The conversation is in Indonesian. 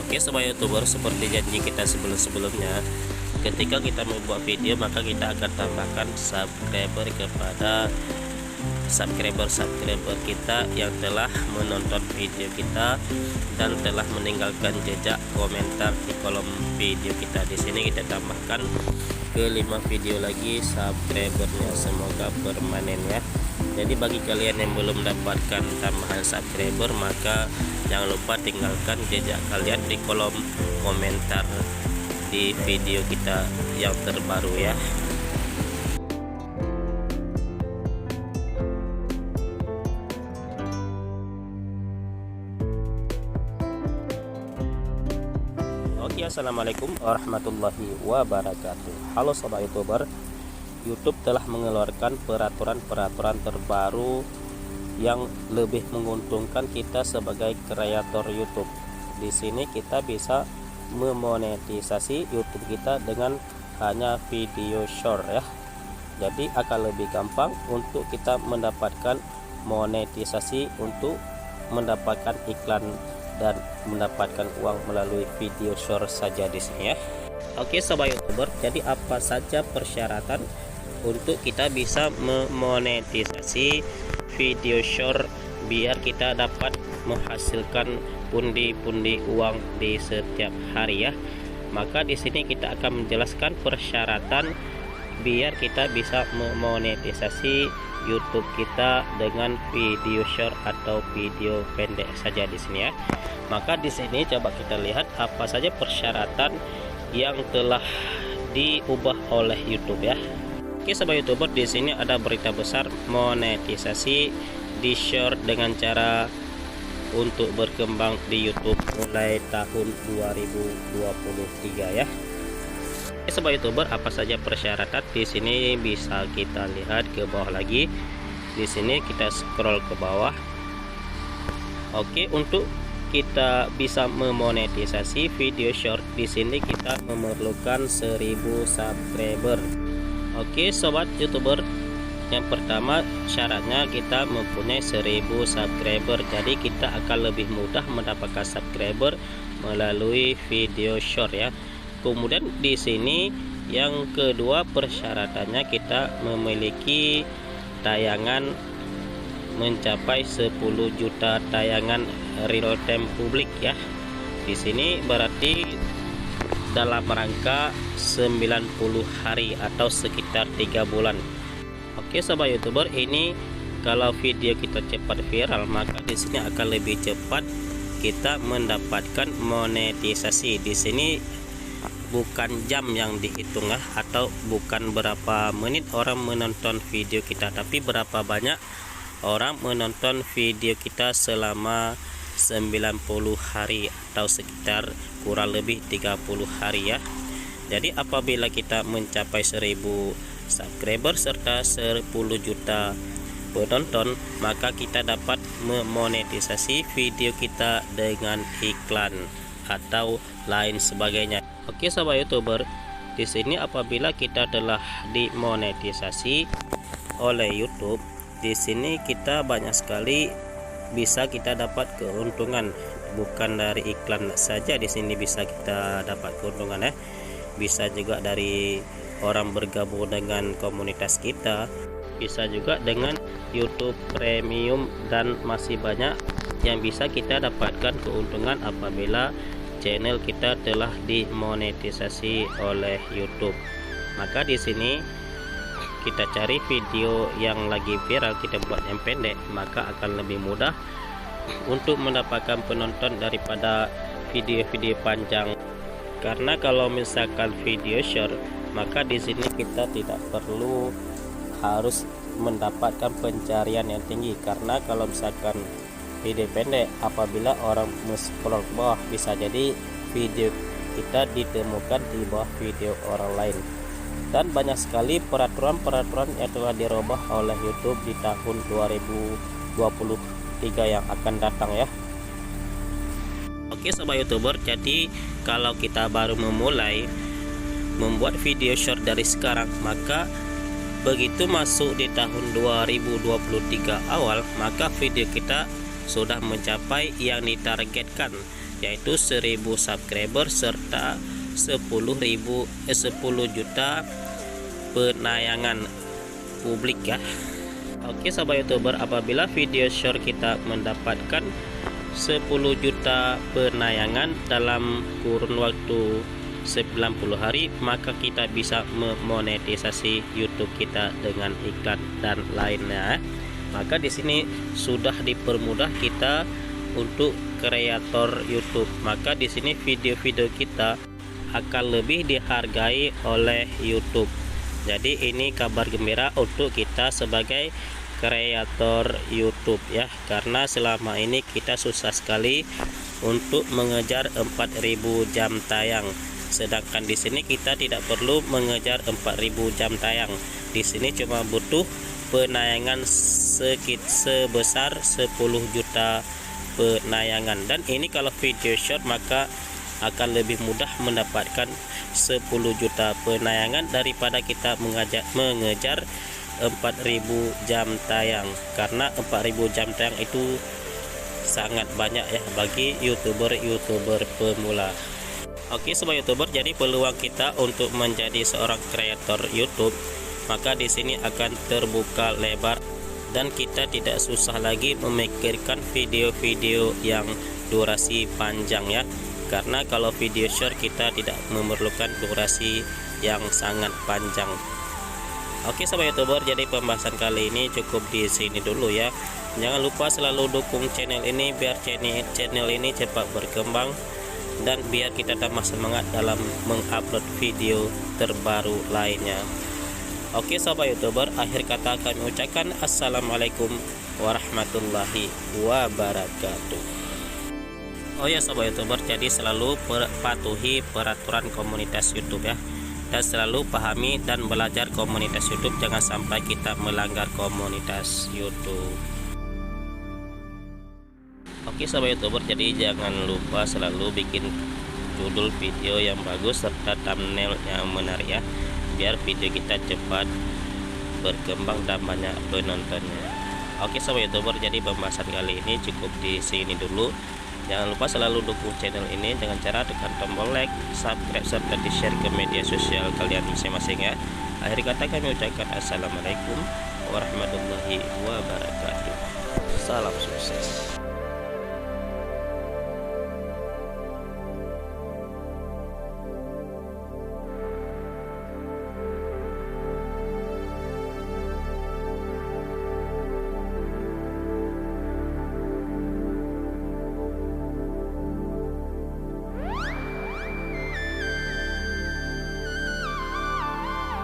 Oke sobat youtuber, seperti janji kita sebelumnya, ketika kita membuat video maka kita akan tambahkan subscriber kepada subscriber kita yang telah menonton video kita dan telah meninggalkan jejak komentar di kolom video kita. Di sini kita tambahkan ke 5 video lagi subscribernya, semoga permanen ya. Jadi bagi kalian yang belum mendapatkan tambahan subscriber, maka jangan lupa tinggalkan jejak kalian di kolom komentar di video kita yang terbaru ya. Oke, assalamualaikum warahmatullahi wabarakatuh. Halo sobat youtuber, YouTube telah mengeluarkan peraturan terbaru yang lebih menguntungkan kita sebagai kreator YouTube. Di sini kita bisa memonetisasi YouTube kita dengan hanya video short ya. Jadi akan lebih gampang untuk kita mendapatkan monetisasi untuk mendapatkan iklan dan mendapatkan uang melalui video short saja di sini ya. Oke sobat youtuber, jadi apa saja persyaratan untuk kita bisa memonetisasi video short biar kita dapat menghasilkan pundi-pundi uang di setiap hari ya. Maka di sini kita akan menjelaskan persyaratan biar kita bisa memonetisasi YouTube kita dengan video short atau video pendek saja di sini ya. Maka di sini coba kita lihat apa saja persyaratan yang telah diubah oleh YouTube ya. Oke sobat youtuber, di sini ada berita besar monetisasi di short dengan cara untuk berkembang di YouTube mulai tahun 2023 ya. Oke sobat youtuber, apa saja persyaratan? Di sini bisa kita lihat ke bawah lagi. Di sini kita scroll ke bawah. Oke, untuk kita bisa memonetisasi video short di sini kita memerlukan 1000 subscriber. Oke sobat youtuber, yang pertama syaratnya kita mempunyai 1000 subscriber. Jadi kita akan lebih mudah mendapatkan subscriber melalui video short ya. Kemudian di sini yang kedua persyaratannya kita memiliki tayangan mencapai 10 juta tayangan real time publik ya. Di sini berarti dalam rangka 90 hari atau sekitar 3 bulan. Oke sobat youtuber, ini kalau video kita cepat viral maka di sini akan lebih cepat kita mendapatkan monetisasi. Di sini bukan jam yang dihitung ya, atau bukan berapa menit orang menonton video kita, tapi berapa banyak orang menonton video kita selama 90 hari atau sekitar kurang lebih 30 hari ya. Jadi apabila kita mencapai 1000 subscriber serta 10 juta penonton, maka kita dapat memonetisasi video kita dengan iklan atau lain sebagainya. Oke sobat youtuber, di sini apabila kita telah dimonetisasi oleh YouTube, di sini kita banyak sekali bisa kita dapat keuntungan, bukan dari iklan saja. Di sini bisa kita dapat keuntungan ya, bisa juga dari orang bergabung dengan komunitas kita, bisa juga dengan YouTube Premium, dan masih banyak yang bisa kita dapatkan keuntungan apabila channel kita telah dimonetisasi oleh YouTube. Maka di sini kita cari video yang lagi viral, kita buat yang pendek, maka akan lebih mudah untuk mendapatkan penonton daripada video-video panjang. Karena kalau misalkan video short, maka di sini kita tidak perlu harus mendapatkan pencarian yang tinggi. Karena kalau misalkan video pendek, apabila orang scroll ke bawah, bisa jadi video kita ditemukan di bawah video orang lain. Dan banyak sekali peraturan-peraturan yang telah dirubah oleh YouTube di tahun 2023 yang akan datang ya. Oke sobat youtuber, jadi kalau kita baru memulai membuat video short dari sekarang, maka begitu masuk di tahun 2023 awal, maka video kita sudah mencapai yang ditargetkan, yaitu 1000 subscriber serta 10 juta penayangan publik ya. Oke sahabat YouTuber, apabila video short kita mendapatkan 10 juta penayangan dalam kurun waktu 90 hari, maka kita bisa memonetisasi YouTube kita dengan iklan dan lainnya. Maka di sini sudah dipermudah kita untuk kreator YouTube. Maka di sini video-video kita akan lebih dihargai oleh YouTube. Jadi ini kabar gembira untuk kita sebagai kreator YouTube ya, karena selama ini kita susah sekali untuk mengejar 4000 jam tayang. Sedangkan di sini kita tidak perlu mengejar 4000 jam tayang. Di sini cuma butuh penayangan sebesar 10 juta penayangan. Dan ini kalau video short maka akan lebih mudah mendapatkan 10 juta penayangan daripada kita mengejar 4000 jam tayang, karena 4000 jam tayang itu sangat banyak ya bagi youtuber pemula. Oke sobat YouTuber, jadi peluang kita untuk menjadi seorang kreator YouTube maka di sini akan terbuka lebar dan kita tidak susah lagi memikirkan video-video yang durasi panjang ya. Karena kalau video short kita tidak memerlukan durasi yang sangat panjang. Oke sobat YouTuber, jadi pembahasan kali ini cukup di sini dulu ya. Jangan lupa selalu dukung channel ini biar channel ini cepat berkembang dan biar kita tambah semangat dalam mengupload video terbaru lainnya. Oke sobat YouTuber, akhir kata kami ucapkan assalamualaikum warahmatullahi wabarakatuh. Oh ya sobat YouTuber, jadi selalu patuhi peraturan komunitas YouTube ya, dan selalu pahami dan belajar komunitas YouTube, jangan sampai kita melanggar komunitas YouTube. Oke sobat YouTuber, jadi jangan lupa selalu bikin judul video yang bagus serta thumbnail yang menarik ya, biar video kita cepat berkembang dan banyak penontonnya. Oke sobat YouTuber, jadi pembahasan kali ini cukup di sini dulu. Jangan lupa selalu dukung channel ini dengan cara tekan tombol like, subscribe, serta di-share ke media sosial kalian masing-masing ya. Akhir kata kami ucapkan assalamualaikum warahmatullahi wabarakatuh. Salam sukses.